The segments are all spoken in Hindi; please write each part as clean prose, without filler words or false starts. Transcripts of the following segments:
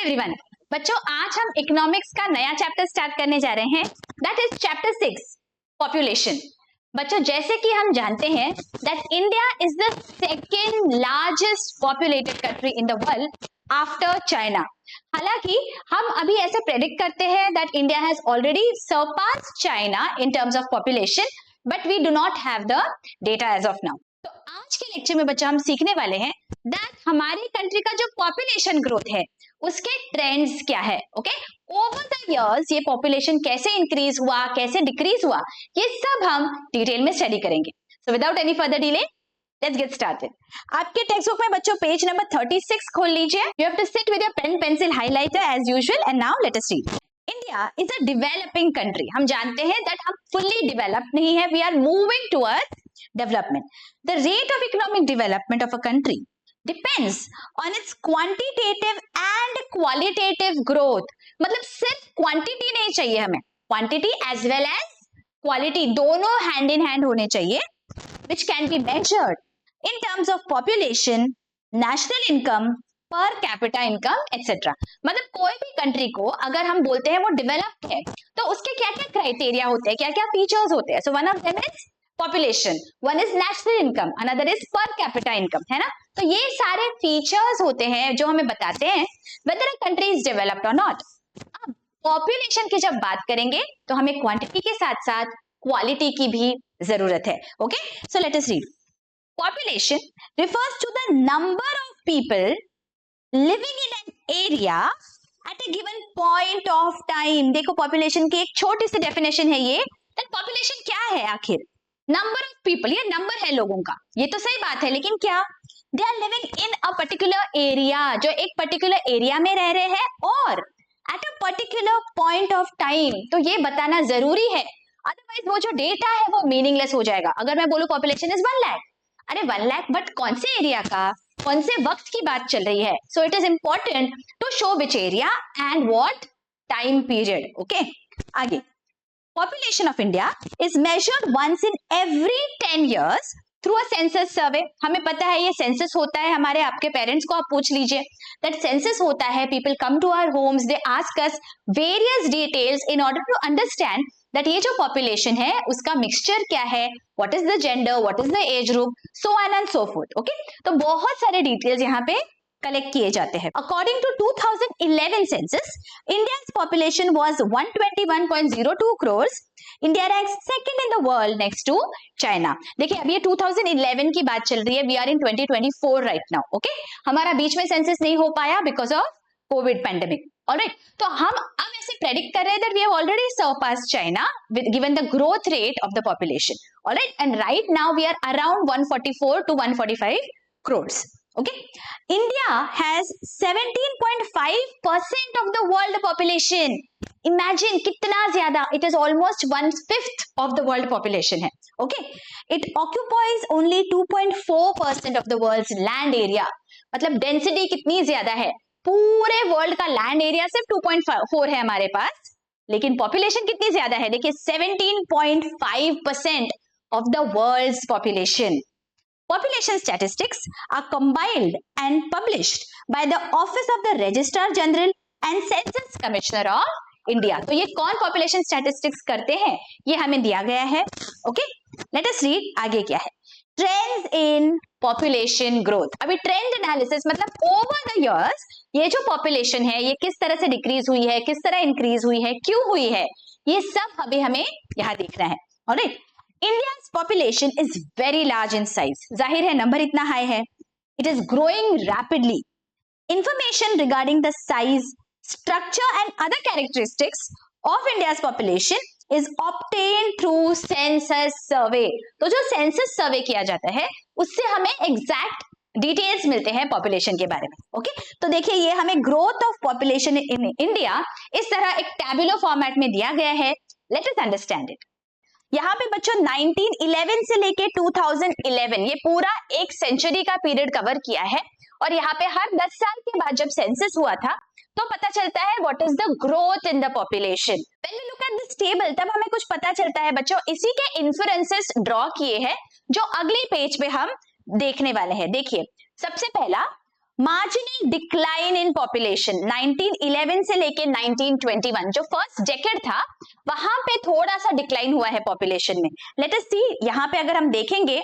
एवरीवन, बच्चों आज हम इकोनॉमिक्स का नया चैप्टर स्टार्ट करने जा रहे हैं, दैट इज चैप्टर 6 पॉपुलेशन। बच्चों जैसे कि हम जानते हैं that India is the second largest populated country in the world after China. हालांकि हम अभी ऐसे प्रेडिक्ट करते हैं that India has already surpassed China in terms of population, but we do not have the data as of now. तो आज के लेक्चर में बच्चों हम सीखने वाले हैं दैट हमारी कंट्री का जो पॉपुलेशन ग्रोथ है उसके ट्रेंड्स क्या है। ओके, ओवर द इयर्स ये पॉपुलेशन कैसे इंक्रीज हुआ, कैसे डिक्रीज हुआ, ये सब हम डिटेल में स्टडी करेंगे। So without any further delay let's get started. आपके टेक्स्ट बुक में बच्चों पेज नंबर 36 खोल लीजिए। You have to sit with your pen pencil highlighter as usual and now let us read. India is a developing country. हम जानते हैं दैट हम फुल्ली डेवलप्ड नहीं है, we are moving towards development. The rate of economic development of a country depends on its quantitative and qualitative growth। मतलब सिर्फ क्वांटिटी नहीं चाहिए हमें, quantity as well as quality दोनों हैंड इन हैंड होने चाहिए, which can be measured in terms of population, national income, per capita income, etc। मतलब कोई भी कंट्री को अगर हम बोलते हैं वो डेवलप्ड है तो उसके क्या क्या क्राइटेरिया होते हैं, क्या क्या फीचर्स होते हैं। So one of them is population, one is national income, another is per capita income, है ना। तो ये सारे फीचर्स होते हैं जो हमें बताते हैं whether a country is developed or not। अब पॉपुलेशन की जब बात करेंगे तो हमें क्वांटिटी के साथ साथ क्वालिटी की भी जरूरत है। Okay, so let us read. Population refers to the number of people living in an area at a given point of time। देखो पॉपुलेशन की एक छोटी सी डेफिनेशन है ये। पॉपुलेशन क्या है आखिर? नंबर ऑफ पीपल, ये नंबर है लोगों का, ये तो सही बात है, लेकिन क्या they are living in a particular area, जो एक पर्टिकुलर एरिया में रह रहे हैं और at a particular point of time. तो ये बताना जरूरी है, अदरवाइज वो जो डेटा है वो मीनिंगलेस हो जाएगा। अगर मैं बोलूं पॉपुलेशन इज 1 लाख, अरे 1 लाख बट कौन से एरिया का, कौन से वक्त की बात चल रही है। So it is important to show which area and what time period. Okay, आगे। Population of India is measured once in every 10 years through a census survey। हमें पता है ये सेंसस होता है, हमारे आपके पेरेंट्स को आप पूछ लीजिए दैट सेंसस होता है। People come to our homes, they ask us various details in order to understand that ये जो पॉपुलेशन है उसका मिक्सचर क्या है, what is the gender, what is the age group, so on and so forth. Okay, तो बहुत सारे डिटेल्स यहाँ पे कलेक्ट किए जाते हैं। According to 2011 census, India's population was 121.02 crores। India ranks second in the world next to China. देखिए अब ये 2011 की बात चल रही है, we are in 2024 right now. Okay, हमारा बीच में सेंसस नहीं हो पाया because of covid pandemic. Alright, तो हम अब ऐसे प्रेडिक्ट कर रहे हैं that we have already surpassed China given the growth rate of the population. Alright, and right now we are around 144 to 145 crores। Okay, India has 17.5% of the world population। Imagine कितना ज्यादा, it is almost 1/5 of the world population है। Okay, it occupies only 2.4% of the world's land area। मतलब डेंसिटी कितनी ज्यादा है, पूरे वर्ल्ड का लैंड एरिया सिर्फ 2.4 है हमारे पास, लेकिन पॉपुलेशन कितनी ज्यादा है, देखिए 17.5% of the world's population। Population statistics are compiled and published by the Office of the Registrar General and Census Commissioner of India। तो ये कौन population statistics करते हैं ये हमें दिया गया है। ओके, let us read आगे क्या है। Trends in population growth। अभी trend analysis मतलब over the years ये जो population है ये किस तरह से डिक्रीज हुई है, किस तरह इंक्रीज हुई है, क्यों हुई है, ये सब अभी हमें यहाँ देखना है। Alright, India's population is very large in size। जाहिर है नंबर इतना हाई है, it is growing rapidly। Information regarding the size, structure and other characteristics of India's population is obtained through census survey। तो जो census survey किया जाता है उससे हमें exact डिटेल्स मिलते हैं पॉपुलेशन के बारे में। ओके, तो देखिए ये हमें growth of population in India इस तरह एक टैबुलर फॉर्मेट में दिया गया है। Let us understand it. यहाँ पे बच्चों 1911 से लेके 2011 ये पूरा एक सेंचुरी का पीरियड कवर किया है, और यहाँ पे हर 10 साल के बाद जब सेंसस हुआ था तो पता चलता है what is the growth in the population. When we look at this table तब हमें कुछ पता चलता है बच्चों, इसी के इन्फ्रेंसेस ड्रॉ किए हैं जो अगले पेज पे हम देखने वाले हैं। देखिए सबसे पहला मार्जिनल डिक्लाइन इन पॉपुलेशन 1911 से लेके 1921 जो फर्स्ट डेकेड था वहां पे थोड़ा सा डिक्लाइन हुआ है पॉपुलेशन में. लेट अस सी, यहाँ पे अगर हम देखेंगे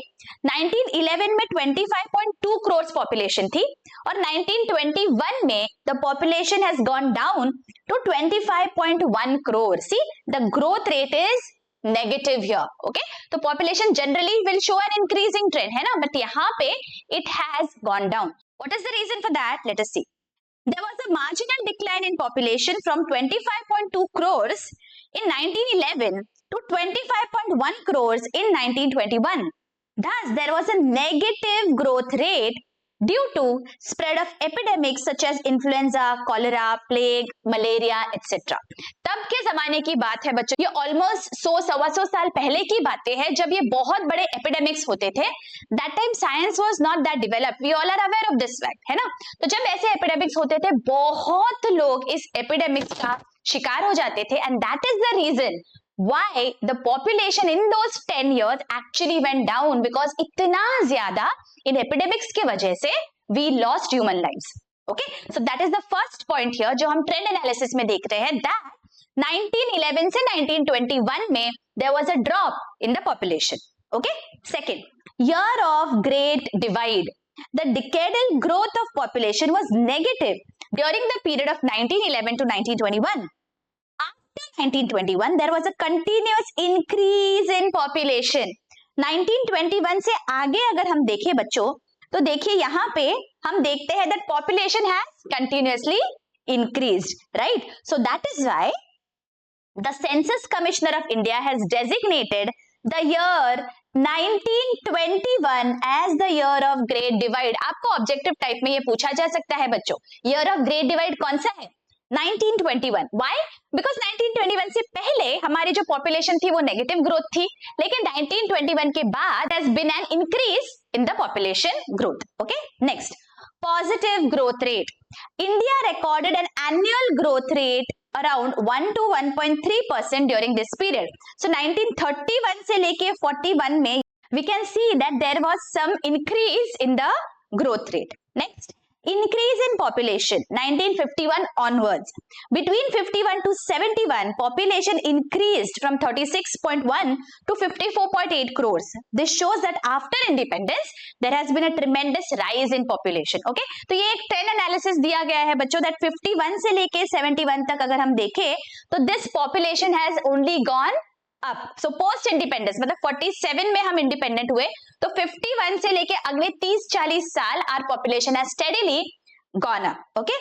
1911 में 25.2 करोड़ पॉपुलेशन थी और 1921 में the population has gone down to 25.1 crore. See the growth rate is negative here. Okay, तो population generally will show an increasing trend है ना, बट यहाँ पे it has gone down. What is the reason for that? Let us see. There was a marginal decline in population from 25.2 crores in 1911 to 25.1 crores in 1921. Thus, there was a negative growth rate due to spread of epidemics such as influenza, cholera, plague, malaria, etc. तब के जमाने की बात है बच्चों, ये ऑलमोस्ट 100-125 साल पहले की बातें हैं जब ये बहुत बड़े एपिडेमिक्स होते थे. That time science was not that developed, we all are aware of this fact, है ना. तो जब ऐसे एपिडेमिक्स होते थे बहुत लोग इस एपिडेमिक्स का शिकार हो जाते थे and that is the reason why the population in those 10 years actually went down, because इतना ज्यादा इन एपिडेमिक्स की वजह से we lost human lives. Okay, so that is the first point here जो हम ट्रेंड एनालिसिस में देख रहे हैं, that 1911 से 1921 में there was a drop in the population. Okay, second, year of great divide. The decadal growth of population was negative during the period of 1911 to 1921. 1921 there was a continuous increase in population. 1921 से आगे अगर हम देखें बच्चों तो देखिए यहाँ पे हम देखते हैं that population has continuously increased, right? So that is why the Census Commissioner of India has designated the year 1921 as the year of Great Divide. आपको ऑब्जेक्टिव टाइप में ये पूछा जा सकता है बच्चों, year of Great Divide कौन सा है? 1921. Why? Because 1921 से पहले हमारी जो पॉपुलेशन थी वो नेगेटिव ग्रोथ थी, लेकिन 1921 के बाद has been an increase in the population growth. Okay, next, positive growth rate. India recorded an annual growth rate around 1 to 1.3% during this period. So 1931 से लेके 41 में we can see that there was some increase in the growth rate. Next, increase in population 1951 onwards. Between 51 to 71, population increased from 36.1 to 54.8 crores. This shows that after independence, there has been a tremendous rise in population. Okay, तो ये एक ट्रेंड एनालिसिस दिया गया है बच्चों that 51 से लेके 71 तक अगर हम देखें तो this population has only gone up. So post independence मतलब 47 में हम इंडिपेंडेंट हुए तो 51 से लेके अगले 30-40 साल our population has steadily gone up. Okay,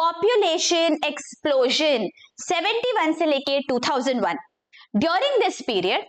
population explosion 71 से लेके 2001. During this period,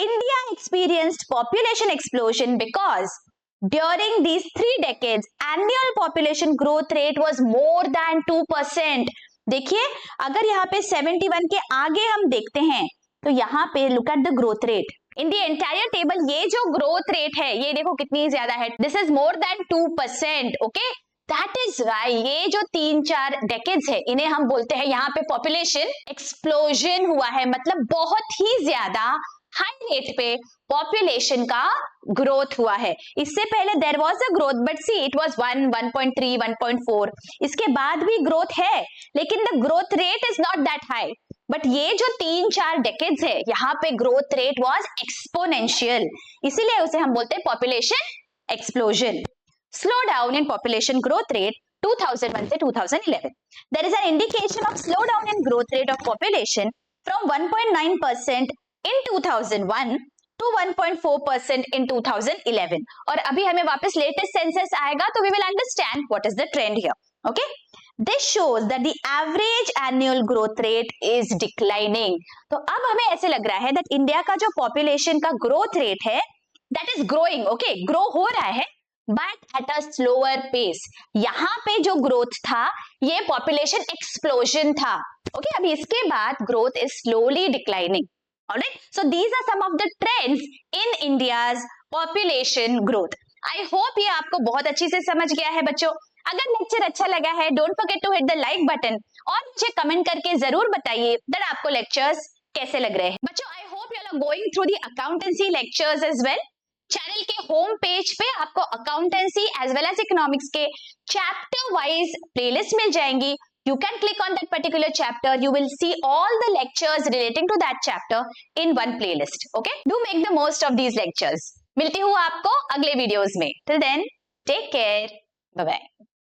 India experienced population explosion because during these 3 decades, annual population growth rate was more than 2%. देखिए अगर यहाँ पे 71 के आगे हम देखते हैं तो यहाँ पे look at the growth rate in the entire table. ये जो growth rate है ये देखो कितनी ज्यादा है, this is more than 2%. okay, that is why ये जो 3-4 decades है इन्हें हम बोलते हैं यहाँ पे population explosion हुआ है, मतलब बहुत ही ज्यादा हाई रेट पे पॉपुलेशन का ग्रोथ हुआ है. इससे पहले there was a growth but see it was 1, 1.3, 1.4. इसके बाद भी ग्रोथ है लेकिन the growth rate is not that high. But ये जो 3-4 डेकेड्स है यहाँ पे ग्रोथ रेट वाज एक्सपोनेंशियल, इसीलिए उसे हम बोलते हैं population explosion. Slow down in population growth rate 2001 से 2011. There is an indication of slow down in growth rate of population from 1.9% in 2001 to 1.4% in 2011. और अभी हमें वापस लेटेस्ट सेंसस आएगा तो we will understand what is the trend here. Okay, this shows that the average annual growth rate is declining. तो अब हमें ऐसे लग रहा है that इंडिया का जो पॉपुलेशन का ग्रोथ रेट है that is growing. Okay, grow हो रहा है but at a slower pace. यहाँ पे जो ग्रोथ था ये पॉपुलेशन एक्सप्लोजन था. Okay, अभी इसके बाद growth is slowly declining. Alright, so these are some of the trends in India's population growth. I hope ये आपको बहुत अच्छी से समझ गया है बच्चों. अगर लेक्चर अच्छा लगा है don't forget to hit the like button और मुझे कमेंट करके जरूर बताइए दैट आपको लेक्चर्स कैसे लग रहे हैं. बच्चों, I hope you are going through the accountancy lectures as well. Channel के होम पेज पे आपको accountancy as well as economics के चैप्टर वाइज प्लेलिस्ट मिल जाएंगी. You can click on that particular chapter. You will see all the lectures relating to that chapter in one playlist. Okay? Do make the most of these lectures. मिलती हूँ आपको अगले वीडियोस में. Till then, take care. Bye bye.